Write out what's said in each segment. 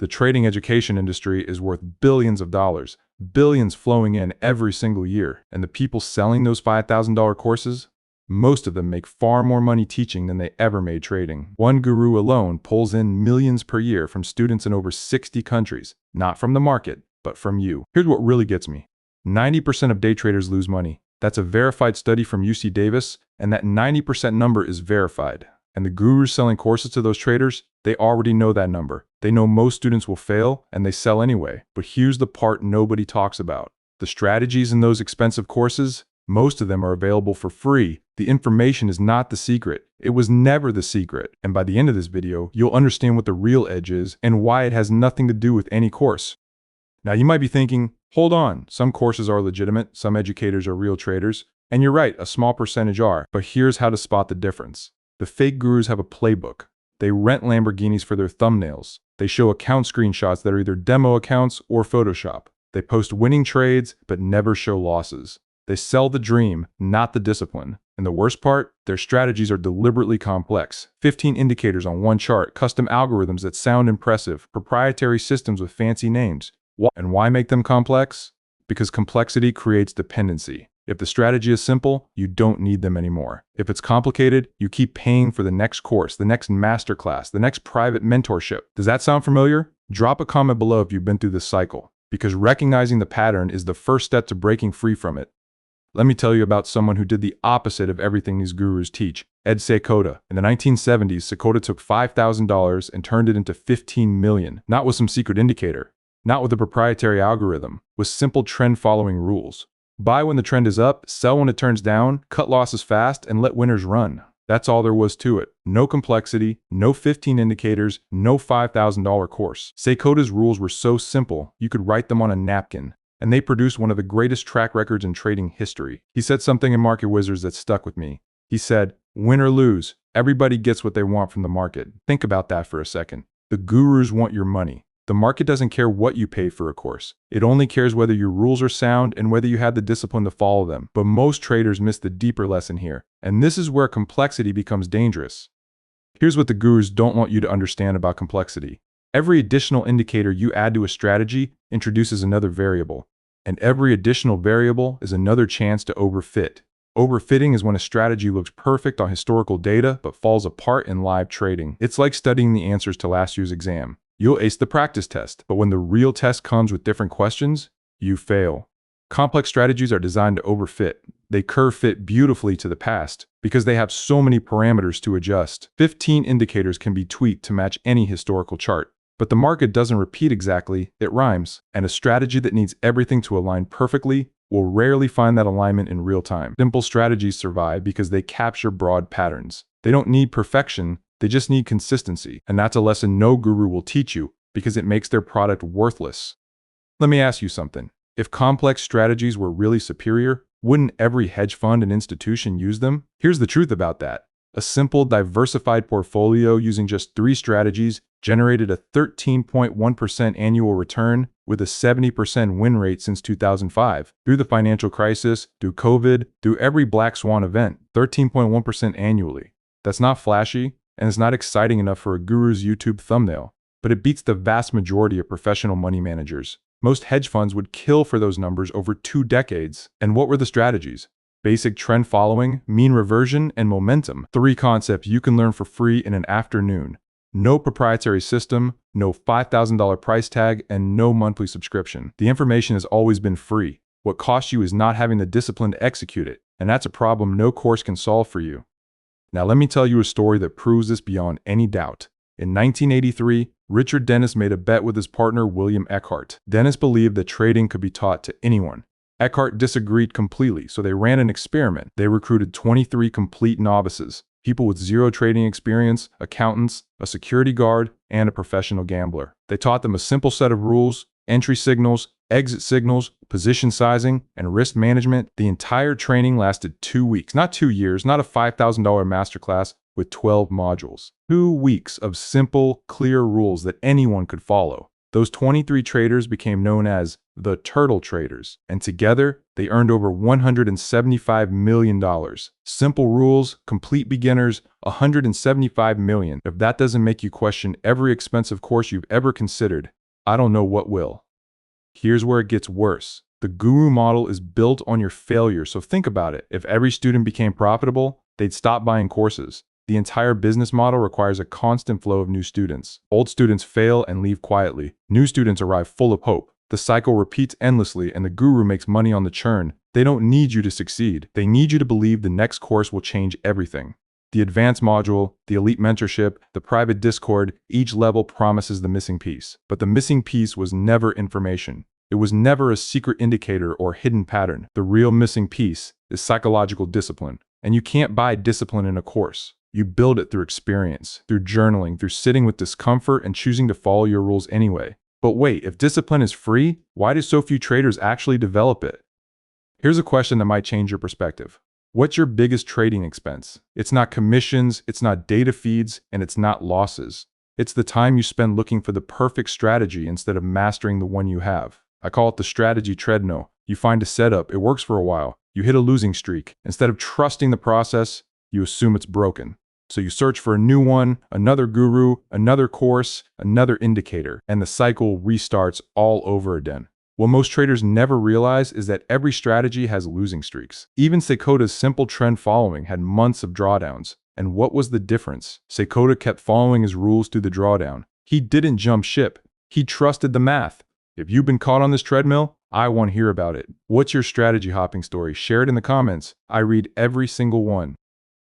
The trading education industry is worth billions of dollars, billions flowing in every single year. And the people selling those $5,000 courses, most of them make far more money teaching than they ever made trading. One guru alone pulls in millions per year from students in over 60 countries, not from the market, but from you. Here's what really gets me. 90% of day traders lose money. That's a verified study from UC Davis, and that 90% number is verified. And the gurus selling courses to those traders, they already know that number. They know most students will fail, and they sell anyway. But here's the part nobody talks about. The strategies in those expensive courses, most of them are available for free. The information is not the secret. It was never the secret. And by the end of this video, you'll understand what the real edge is and why it has nothing to do with any course. Now you might be thinking, hold on, some courses are legitimate, some educators are real traders, and you're right, a small percentage are, but here's how to spot the difference. The fake gurus have a playbook. They rent Lamborghinis for their thumbnails. They show account screenshots that are either demo accounts or Photoshop. They post winning trades, but never show losses. They sell the dream, not the discipline. And the worst part, their strategies are deliberately complex. 15 indicators on one chart, custom algorithms that sound impressive, proprietary systems with fancy names. And why make them complex? Because complexity creates dependency. If the strategy is simple, you don't need them anymore. If it's complicated, you keep paying for the next course, the next masterclass, the next private mentorship. Does that sound familiar? Drop a comment below if you've been through this cycle, because recognizing the pattern is the first step to breaking free from it. Let me tell you about someone who did the opposite of everything these gurus teach. Ed Seykota. In the 1970s, Seykota took $5,000 and turned it into $15 million, not with some secret indicator, not with a proprietary algorithm, with simple trend-following rules. Buy when the trend is up, sell when it turns down, cut losses fast, and let winners run. That's all there was to it. No complexity, no 15 indicators, no $5,000 course. Seykota's rules were so simple, you could write them on a napkin, and they produced one of the greatest track records in trading history. He said something in Market Wizards that stuck with me. He said, win or lose, everybody gets what they want from the market. Think about that for a second. The gurus want your money. The market doesn't care what you pay for a course. It only cares whether your rules are sound and whether you have the discipline to follow them. But most traders miss the deeper lesson here. And this is where complexity becomes dangerous. Here's what the gurus don't want you to understand about complexity. Every additional indicator you add to a strategy introduces another variable. And every additional variable is another chance to overfit. Overfitting is when a strategy looks perfect on historical data but falls apart in live trading. It's like studying the answers to last year's exam. You'll ace the practice test, but when the real test comes with different questions, you fail. Complex strategies are designed to overfit. They curve fit beautifully to the past because they have so many parameters to adjust. 15 indicators can be tweaked to match any historical chart. But the market doesn't repeat exactly, it rhymes. And a strategy that needs everything to align perfectly will rarely find that alignment in real time. Simple strategies survive because they capture broad patterns. They don't need perfection. They just need consistency, and that's a lesson no guru will teach you because it makes their product worthless. Let me ask you something. If complex strategies were really superior, wouldn't every hedge fund and institution use them? Here's the truth about that. A simple, diversified portfolio using just 3 strategies generated a 13.1% annual return with a 70% win rate since 2005. Through the financial crisis, through COVID, through every black swan event, 13.1% annually. That's not flashy. And it's not exciting enough for a guru's YouTube thumbnail, but it beats the vast majority of professional money managers. Most hedge funds would kill for those numbers over 2 decades. And what were the strategies? Basic trend following, mean reversion, and momentum. 3 concepts you can learn for free in an afternoon. No proprietary system, no $5,000 price tag, and no monthly subscription. The information has always been free. What costs you is not having the discipline to execute it, and that's a problem no course can solve for you. Now let me tell you a story that proves this beyond any doubt. In 1983, Richard Dennis made a bet with his partner William Eckhart. Dennis believed that trading could be taught to anyone. Eckhart disagreed completely, so they ran an experiment. They recruited 23 complete novices, people with 0 trading experience, accountants, a security guard, and a professional gambler. They taught them a simple set of rules, entry signals, exit signals, position sizing, and risk management. The entire training lasted 2 weeks, not 2 years, not a $5,000 masterclass with 12 modules. 2 weeks of simple, clear rules that anyone could follow. Those 23 traders became known as the Turtle Traders, and together they earned over $175 million. Simple rules, complete beginners, $175 million. If that doesn't make you question every expensive course you've ever considered, I don't know what will. Here's where it gets worse. The guru model is built on your failure, so think about it. If every student became profitable, they'd stop buying courses. The entire business model requires a constant flow of new students. Old students fail and leave quietly. New students arrive full of hope. The cycle repeats endlessly, and the guru makes money on the churn. They don't need you to succeed. They need you to believe the next course will change everything. The advanced module, the elite mentorship, the private Discord, each level promises the missing piece. But the missing piece was never information. It was never a secret indicator or hidden pattern. The real missing piece is psychological discipline. And you can't buy discipline in a course. You build it through experience, through journaling, through sitting with discomfort and choosing to follow your rules anyway. But wait, if discipline is free, why do so few traders actually develop it? Here's a question that might change your perspective. What's your biggest trading expense? It's not commissions, it's not data feeds, and it's not losses. It's the time you spend looking for the perfect strategy instead of mastering the one you have. I call it the Strategy Treadmill. You find a setup, it works for a while. You hit a losing streak. Instead of trusting the process, you assume it's broken. So you search for a new one, another guru, another course, another indicator, and the cycle restarts all over again. What most traders never realize is that every strategy has losing streaks. Even Seykota's simple trend following had months of drawdowns. And what was the difference? Seykota kept following his rules through the drawdown. He didn't jump ship. He trusted the math. If you've been caught on this treadmill, I want to hear about it. What's your strategy hopping story? Share it in the comments. I read every single one.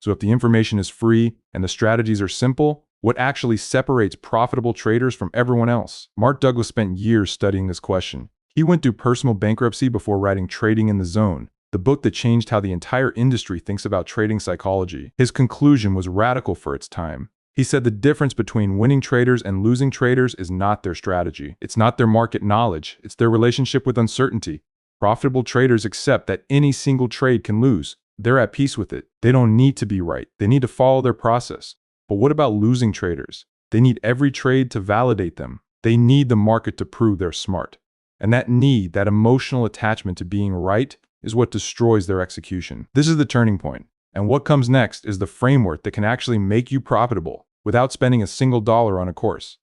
So if the information is free and the strategies are simple, what actually separates profitable traders from everyone else? Mark Douglas spent years studying this question. He went through personal bankruptcy before writing Trading in the Zone, the book that changed how the entire industry thinks about trading psychology. His conclusion was radical for its time. He said the difference between winning traders and losing traders is not their strategy. It's not their market knowledge. It's their relationship with uncertainty. Profitable traders accept that any single trade can lose. They're at peace with it. They don't need to be right. They need to follow their process. But what about losing traders? They need every trade to validate them. They need the market to prove they're smart. And that need, that emotional attachment to being right, is what destroys their execution. This is the turning point. And what comes next is the framework that can actually make you profitable without spending a single dollar on a course.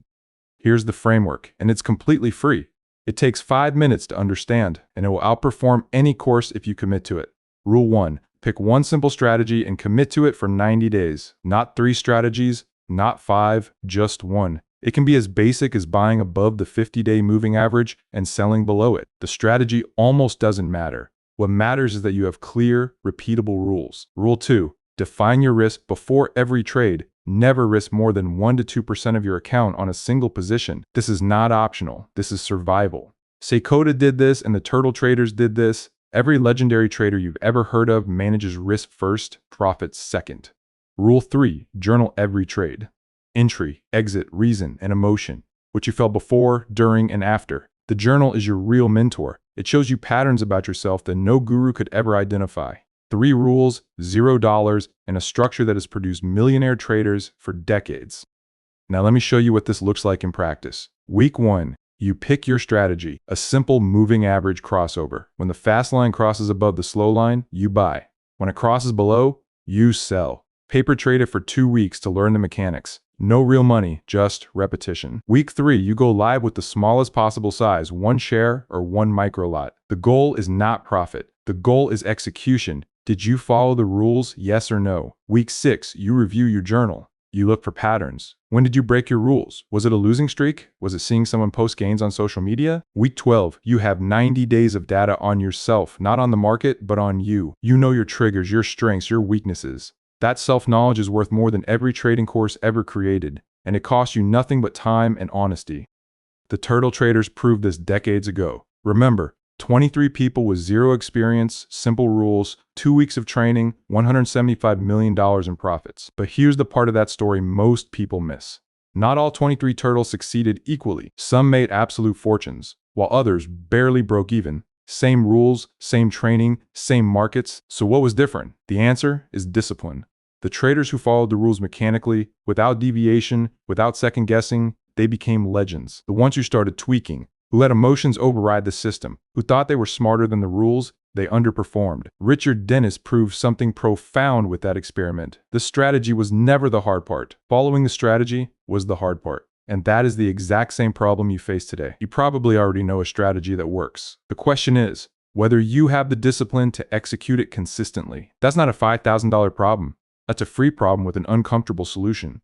Here's the framework, and it's completely free. It takes 5 minutes to understand, and it will outperform any course if you commit to it. Rule 1. Pick one simple strategy and commit to it for 90 days. Not 3 strategies, not 5, just one. It can be as basic as buying above the 50-day moving average and selling below it. The strategy almost doesn't matter. What matters is that you have clear, repeatable rules. Rule 2. Define your risk before every trade. Never risk more than 1 to 2% of your account on a single position. This is not optional. This is survival. Seykota did this and the Turtle Traders did this. Every legendary trader you've ever heard of manages risk first, profits second. Rule 3. Journal every trade. Entry, exit, reason, and emotion. What you felt before, during, and after. The journal is your real mentor. It shows you patterns about yourself that no guru could ever identify. 3 rules, $0, and a structure that has produced millionaire traders for decades. Now let me show you what this looks like in practice. Week 1. You pick your strategy, a simple moving average crossover. When the fast line crosses above the slow line, you buy. When it crosses below, you sell. Paper trade it for 2 weeks to learn the mechanics. No real money, just repetition. Week 3, you go live with the smallest possible size, 1 share or 1 micro lot. The goal is not profit. The goal is execution. Did you follow the rules, yes or no? Week 6, you review your journal. You look for patterns. When did you break your rules? Was it a losing streak? Was it seeing someone post gains on social media? Week 12, you have 90 days of data on yourself, not on the market, but on you. You know your triggers, your strengths, your weaknesses. That self-knowledge is worth more than every trading course ever created, and it costs you nothing but time and honesty. The Turtle Traders proved this decades ago. Remember, 23 people with 0 experience, simple rules, 2 weeks of training, $175 million in profits. But here's the part of that story most people miss. Not all 23 turtles succeeded equally. Some made absolute fortunes, while others barely broke even. Same rules, same training, same markets. So what was different? The answer is discipline. The traders who followed the rules mechanically, without deviation, without second guessing, they became legends. The ones who started tweaking, who let emotions override the system, who thought they were smarter than the rules, they underperformed. Richard Dennis proved something profound with that experiment. The strategy was never the hard part. Following the strategy was the hard part. And that is the exact same problem you face today. You probably already know a strategy that works. The question is whether you have the discipline to execute it consistently. That's not a $5,000 problem. That's a free problem with an uncomfortable solution.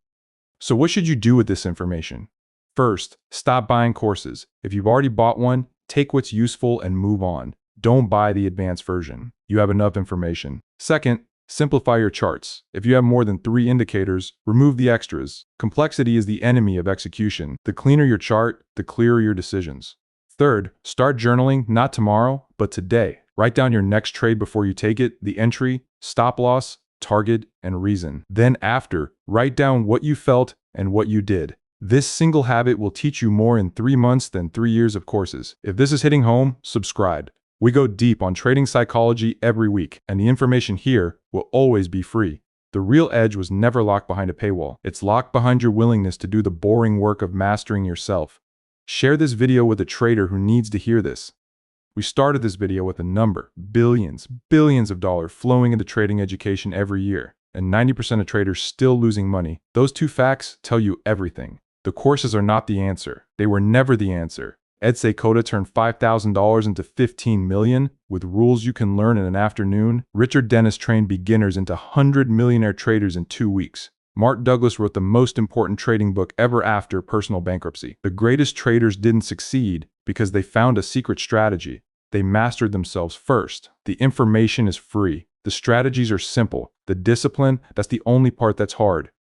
So what should you do with this information? First, stop buying courses. If you've already bought one, take what's useful and move on. Don't buy the advanced version. You have enough information. Second, simplify your charts. If you have more than 3 indicators, remove the extras. Complexity is the enemy of execution. The cleaner your chart, the clearer your decisions. Third, start journaling, not tomorrow, but today. Write down your next trade before you take it, the entry, stop loss, target, and reason. Then after, write down what you felt and what you did. This single habit will teach you more in 3 months than 3 years of courses. If this is hitting home, subscribe. We go deep on trading psychology every week, and the information here will always be free. The real edge was never locked behind a paywall. It's locked behind your willingness to do the boring work of mastering yourself. Share this video with a trader who needs to hear this. We started this video with a number, billions of dollars flowing into trading education every year, and 90% of traders still losing money. Those 2 facts tell you everything. The courses are not the answer. They were never the answer. Ed Seykota turned $5,000 into $15 million with rules you can learn in an afternoon. Richard Dennis trained beginners into 100 millionaire traders in 2 weeks. Mark Douglas wrote the most important trading book ever after personal bankruptcy. The greatest traders didn't succeed because they found a secret strategy. They mastered themselves first. The information is free. The strategies are simple. The discipline, that's the only part that's hard.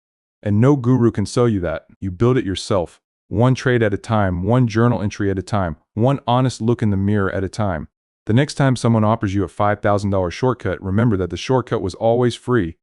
And no guru can sell you that. You build it yourself. One trade at a time, one journal entry at a time, one honest look in the mirror at a time. The next time someone offers you a $5,000 shortcut, remember that the shortcut was always free.